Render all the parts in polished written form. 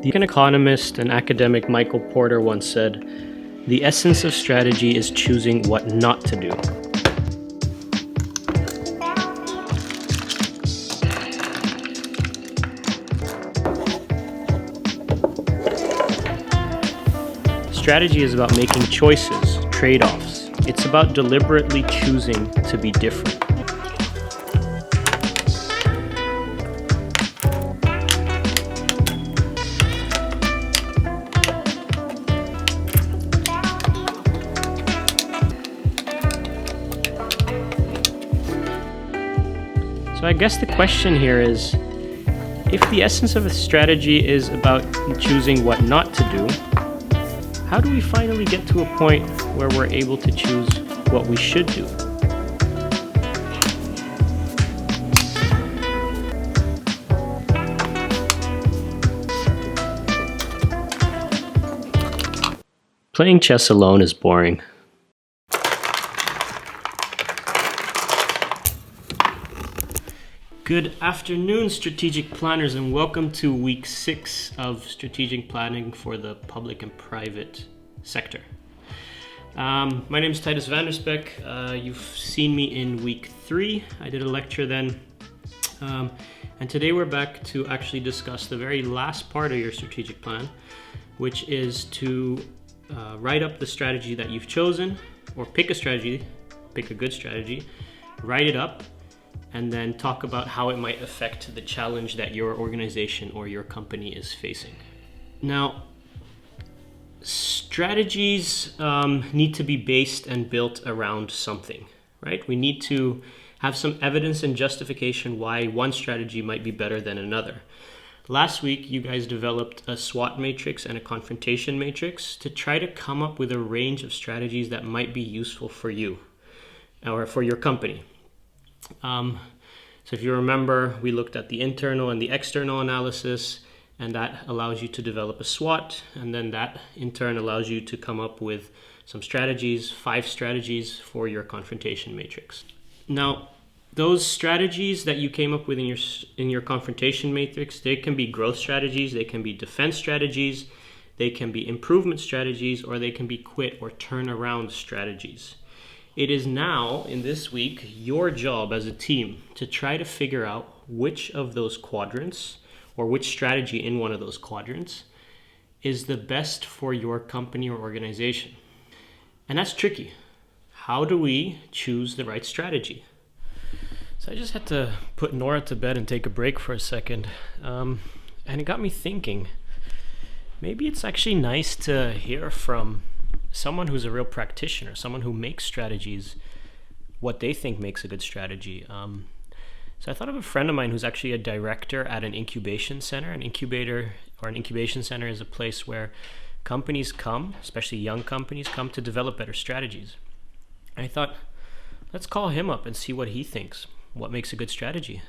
The economist and academic Michael Porter once said, "The essence of strategy is choosing what not to do." Strategy is about making choices, trade-offs. It's about deliberately choosing to be different. So I guess the question here is, if the essence of a strategy is about choosing what not to do, how do we finally get to a point where we're able to choose what we should do? Playing chess alone is boring. Good afternoon, strategic planners, and welcome to week 6 of strategic planning for the public and private sector. My name is Titus Vanderspeck. You've seen me in week 3. I did a lecture then. And today we're back to actually discuss the very last part of your strategic plan, which is to write up the strategy that you've chosen, or pick a strategy, pick a good strategy, write it up, and then talk about how it might affect the challenge that your organization or your company is facing. Now, strategies need to be based and built around something, right? We need to have some evidence and justification why one strategy might be better than another. Last week, you guys developed a SWOT matrix and a confrontation matrix to try to come up with a range of strategies that might be useful for you or for your company. So if you remember, we looked at the internal and the external analysis, and that allows you to develop a SWOT, and then that in turn allows you to come up with some strategies, 5 strategies for your confrontation matrix. Now, those strategies that you came up with in your confrontation matrix, they can be growth strategies, they can be defense strategies, they can be improvement strategies, or they can be quit or turn around strategies. It is now, in this week, your job as a team to try to figure out which of those quadrants, or which strategy in one of those quadrants, is the best for your company or organization. And that's tricky. How do we choose the right strategy? So I just had to put Nora to bed and take a break for a second. And it got me thinking, maybe it's actually nice to hear from someone who's a real practitioner, someone who makes strategies, what they think makes a good strategy. So I thought of a friend of mine who's actually a director at an incubation center. An incubator or an incubation center is a place where companies come, especially young companies, come to develop better strategies. And I thought, let's call him up and see what he thinks. What makes a good strategy?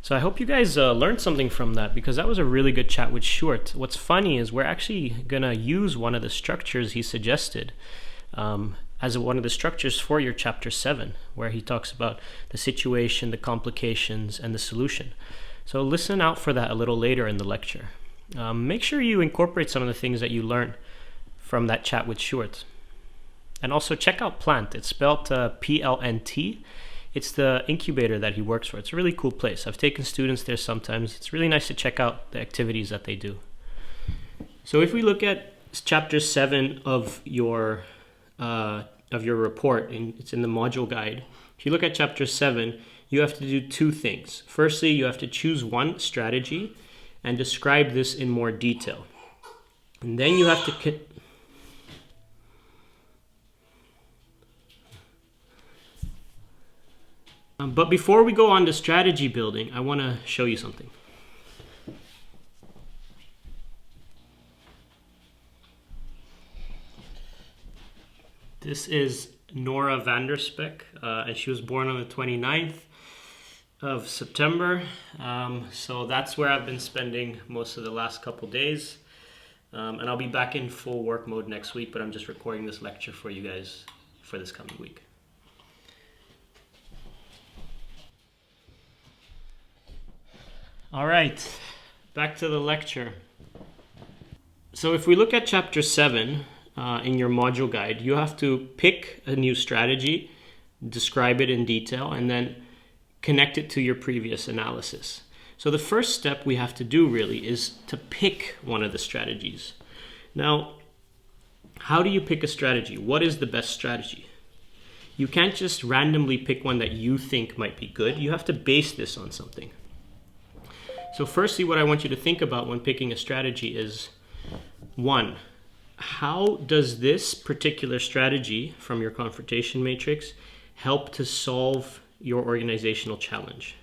So I hope you guys learned something from that, because that was a really good chat with Short. What's funny is we're actually going to use one of the structures he suggested as one of the structures for your chapter 7, where he talks about the situation, the complications, and the solution. So listen out for that a little later in the lecture. Make sure you incorporate some of the things that you learned from that chat with Short. And also check out Plant. It's spelled PLNT. It's the incubator that he works for. It's a really cool place. I've taken students there sometimes. It's really nice to check out the activities that they do. So if we look at chapter 7 of your report, and it's in the module guide. If you look at chapter 7, you have to do 2 things. Firstly, you have to choose one strategy and describe this in more detail. And then you have to but before we go on to strategy building, I want to show you something. This is Nora Vanderspeck, and she was born on the 29th of September. So that's where I've been spending most of the last couple days. And I'll be back in full work mode next week, but I'm just recording this lecture for you guys for this coming week. All right, back to the lecture. So if we look at chapter 7 in your module guide, you have to pick a new strategy, describe it in detail, and then connect it to your previous analysis. So the first step we have to do really is to pick one of the strategies. Now, how do you pick a strategy? What is the best strategy? You can't just randomly pick one that you think might be good. You have to base this on something. So firstly, what I want you to think about when picking a strategy is, 1, how does this particular strategy from your confrontation matrix help to solve your organizational challenge?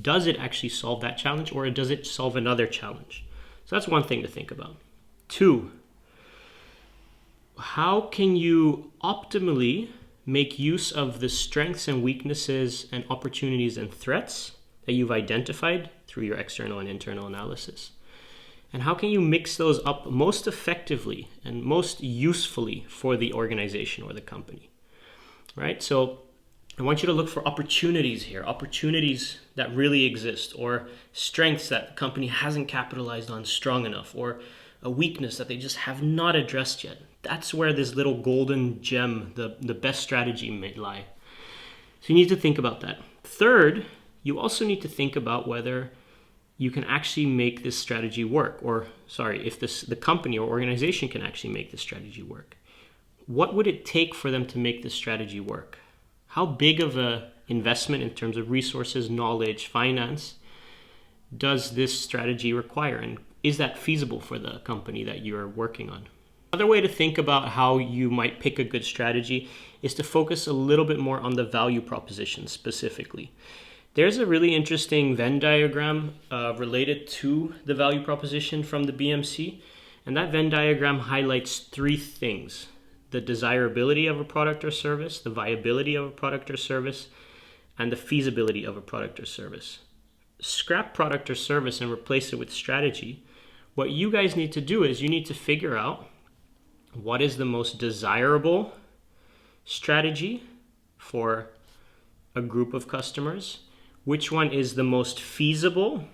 Does it actually solve that challenge, or does it solve another challenge? So that's one thing to think about. 2, how can you optimally make use of the strengths and weaknesses and opportunities and threats that you've identified through your external and internal analysis? And how can you mix those up most effectively and most usefully for the organization or the company, right? So I want you to look for opportunities here, opportunities that really exist, or strengths that the company hasn't capitalized on strong enough, or a weakness that they just have not addressed yet. That's where this little golden gem, the best strategy, may lie. So you need to think about that. Third, you also need to think about whether you can actually make this strategy work, or if the company or organization can actually make this strategy work. What would it take for them to make this strategy work? How big of an investment in terms of resources, knowledge, finance does this strategy require? And is that feasible for the company that you're working on? Another way to think about how you might pick a good strategy is to focus a little bit more on the value proposition specifically. There's a really interesting Venn diagram related to the value proposition from the BMC, and that Venn diagram highlights 3 things: the desirability of a product or service, the viability of a product or service, and the feasibility of a product or service. Scrap product or service and replace it with strategy. What you guys need to do is you need to figure out what is the most desirable strategy for a group of customers, which one is the most feasible,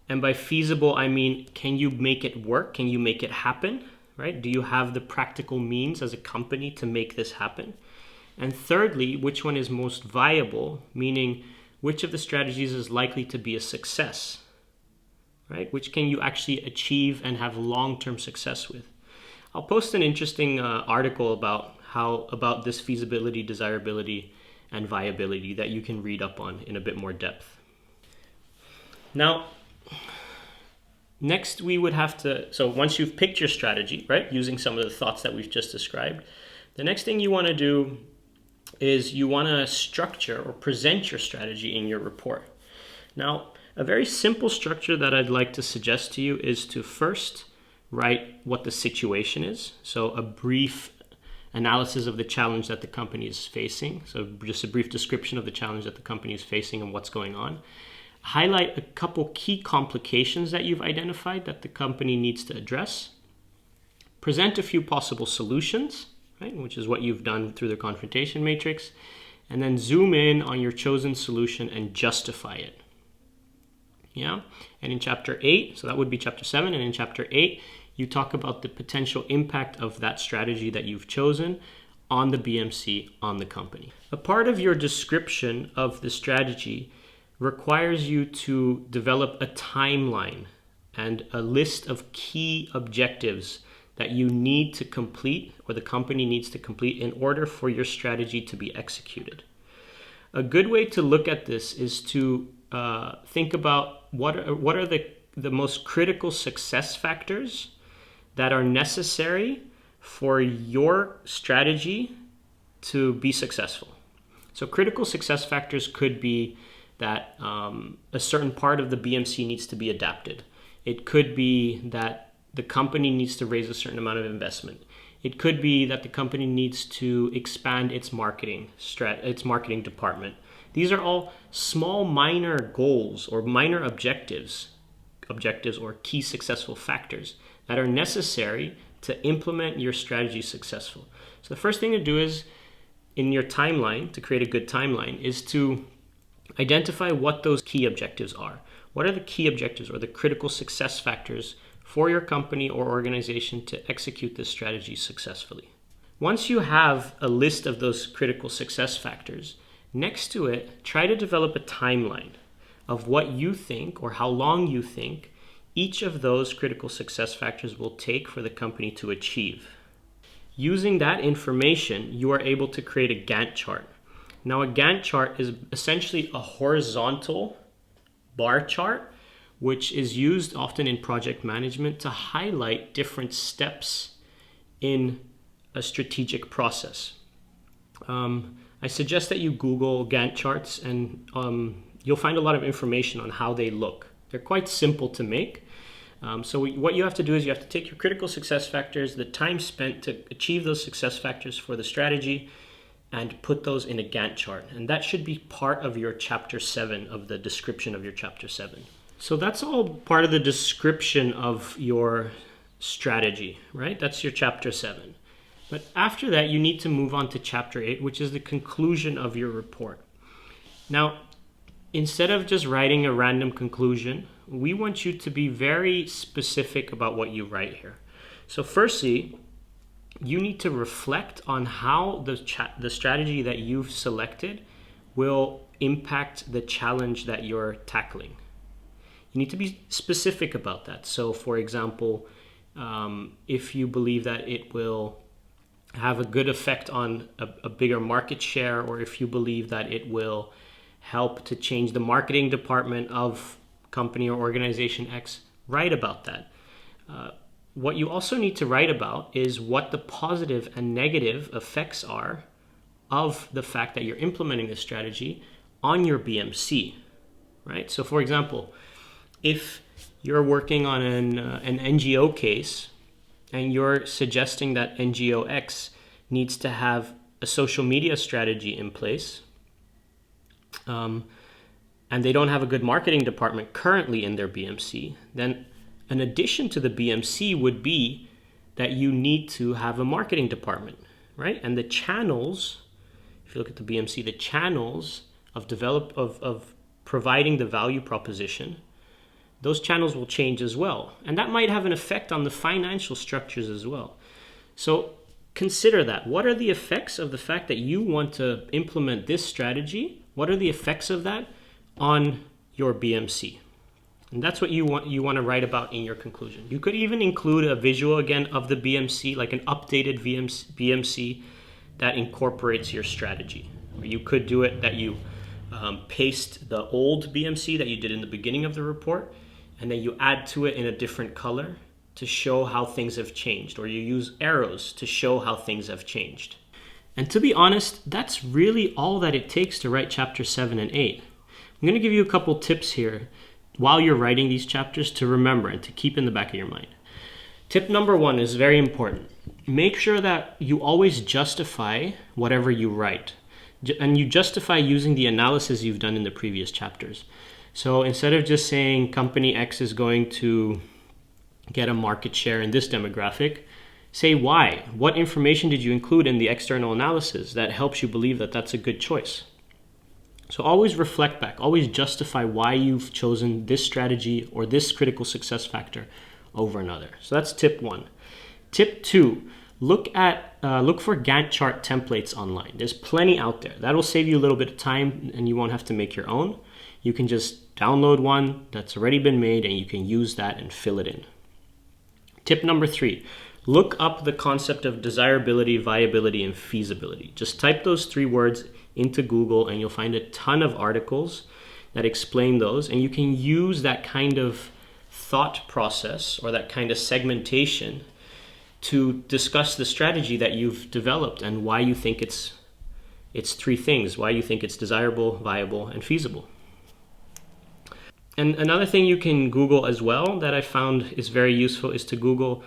and by feasible I mean, can you make it work? Can you make it happen? Right? Do you have the practical means as a company to make this happen? And thirdly, which one is most viable, meaning which of the strategies is likely to be a success, right? Which can you actually achieve and have long-term success with? I'll post an interesting article about this feasibility, desirability, and viability that you can read up on in a bit more depth. Now, next we would have to, so once you've picked your strategy, right, using some of the thoughts that we've just described, the next thing you want to do is you want to structure or present your strategy in your report. Now, a very simple structure that I'd like to suggest to you is to first write what the situation is. So a brief analysis of the challenge that the company is facing. So just a brief description of the challenge that the company is facing and what's going on. Highlight a couple key complications that you've identified that the company needs to address. Present a few possible solutions, right, which is what you've done through the confrontation matrix. And then zoom in on your chosen solution and justify it. Yeah, and in chapter 8, so that would be chapter 7, and in chapter 8, you talk about the potential impact of that strategy that you've chosen on the BMC, on the company. A part of your description of the strategy requires you to develop a timeline and a list of key objectives that you need to complete, or the company needs to complete, in order for your strategy to be executed. A good way to look at this is to think about what are the most critical success factors that are necessary for your strategy to be successful. So critical success factors could be that a certain part of the BMC needs to be adapted. It could be that the company needs to raise a certain amount of investment. It could be that the company needs to expand its marketing department. These are all small, minor goals or minor objectives or key successful factors that are necessary to implement your strategy successful. So the first thing to do is, in your timeline, to create a good timeline, is to identify what those key objectives are. What are the key objectives or the critical success factors for your company or organization to execute this strategy successfully? Once you have a list of those critical success factors, next to it, try to develop a timeline of what you think or how long you think each of those critical success factors will take for the company to achieve. Using that information, you are able to create a Gantt chart. Now, a Gantt chart is essentially a horizontal bar chart, which is used often in project management to highlight different steps in a strategic process. I suggest that you Google Gantt charts, and you'll find a lot of information on how they look. They're quite simple to make. What you have to do is you have to take your critical success factors, the time spent to achieve those success factors for the strategy, and put those in a Gantt chart. And that should be part of your chapter 7 of the description of your chapter 7. So that's all part of the description of your strategy, right? That's your chapter 7. But after that, you need to move on to chapter 8, which is the conclusion of your report. Now, instead of just writing a random conclusion, we want you to be very specific about what you write here. So firstly, you need to reflect on how the strategy that you've selected will impact the challenge that you're tackling. You need to be specific about that. So for example, if you believe that it will have a good effect on a bigger market share, or if you believe that it will help to change the marketing department of company or organization X, write about that. What you also need to write about is what the positive and negative effects are of the fact that you're implementing this strategy on your BMC, right? So for example, if you're working on an NGO case and you're suggesting that NGO X needs to have a social media strategy in place, and they don't have a good marketing department currently in their BMC, then an addition to the BMC would be that you need to have a marketing department, right? And the channels, if you look at the BMC, the channels of providing the value proposition, those channels will change as well. And that might have an effect on the financial structures as well. So consider that. What are the effects of the fact that you want to implement this strategy? What are the effects of that on your BMC? And that's what you want to write about in your conclusion. You could even include a visual again of the BMC, like an updated BMC that incorporates your strategy. Or you could do it that you paste the old BMC that you did in the beginning of the report, and then you add to it in a different color to show how things have changed, or you use arrows to show how things have changed. And to be honest, that's really all that it takes to write chapter 7 and 8. I'm going to give you a couple tips here while you're writing these chapters to remember and to keep in the back of your mind. Tip number 1 is very important. Make sure that you always justify whatever you write. And you justify using the analysis you've done in the previous chapters. So instead of just saying company X is going to get a market share in this demographic, say why. What information did you include in the external analysis that helps you believe that that's a good choice? So always reflect back, always justify why you've chosen this strategy or this critical success factor over another. So that's tip 1. Tip 2, look for Gantt chart templates online. There's plenty out there. That'll save you a little bit of time and you won't have to make your own. You can just download one that's already been made and you can use that and fill it in. Tip number 3, look up the concept of desirability, viability, and feasibility. Just type those 3 words into Google and you'll find a ton of articles that explain those, and you can use that kind of thought process or that kind of segmentation to discuss the strategy that you've developed and why you think it's 3 things, why you think it's desirable, viable, and feasible. And another thing you can Google as well that I found is very useful is to Google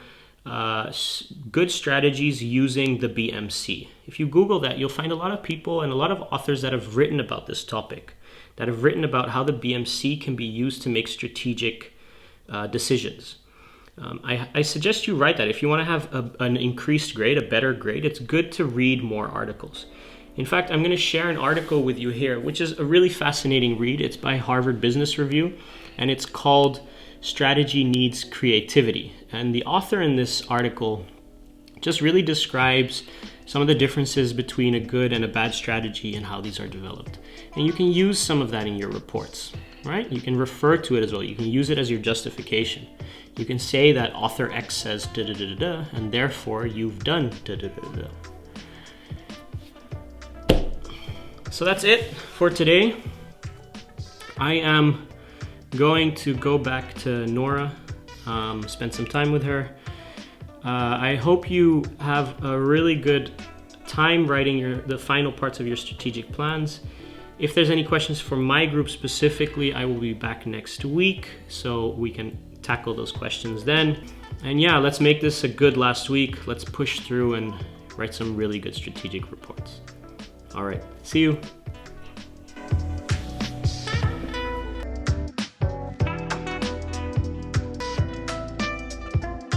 good strategies using the BMC. If you Google that, you'll find a lot of people and a lot of authors that have written about this topic, that have written about how the BMC can be used to make strategic decisions. I suggest you write that. If you want to have an increased grade, a better grade, it's good to read more articles. In fact, I'm going to share an article with you here, which is a really fascinating read. It's by Harvard Business Review, and it's called Strategy Needs Creativity. And the author in this article just really describes some of the differences between a good and a bad strategy and how these are developed. And you can use some of that in your reports, right? You can refer to it as well. You can use it as your justification. You can say that author X says da da da da da, and therefore you've done da da da da. So that's it for today. I am going to go back to Nora, spend some time with her. I hope you have a really good time writing the final parts of your strategic plans. If there's any questions for my group specifically, I will be back next week so we can tackle those questions then. And yeah, let's make this a good last week. Let's push through and write some really good strategic reports. All right, see you.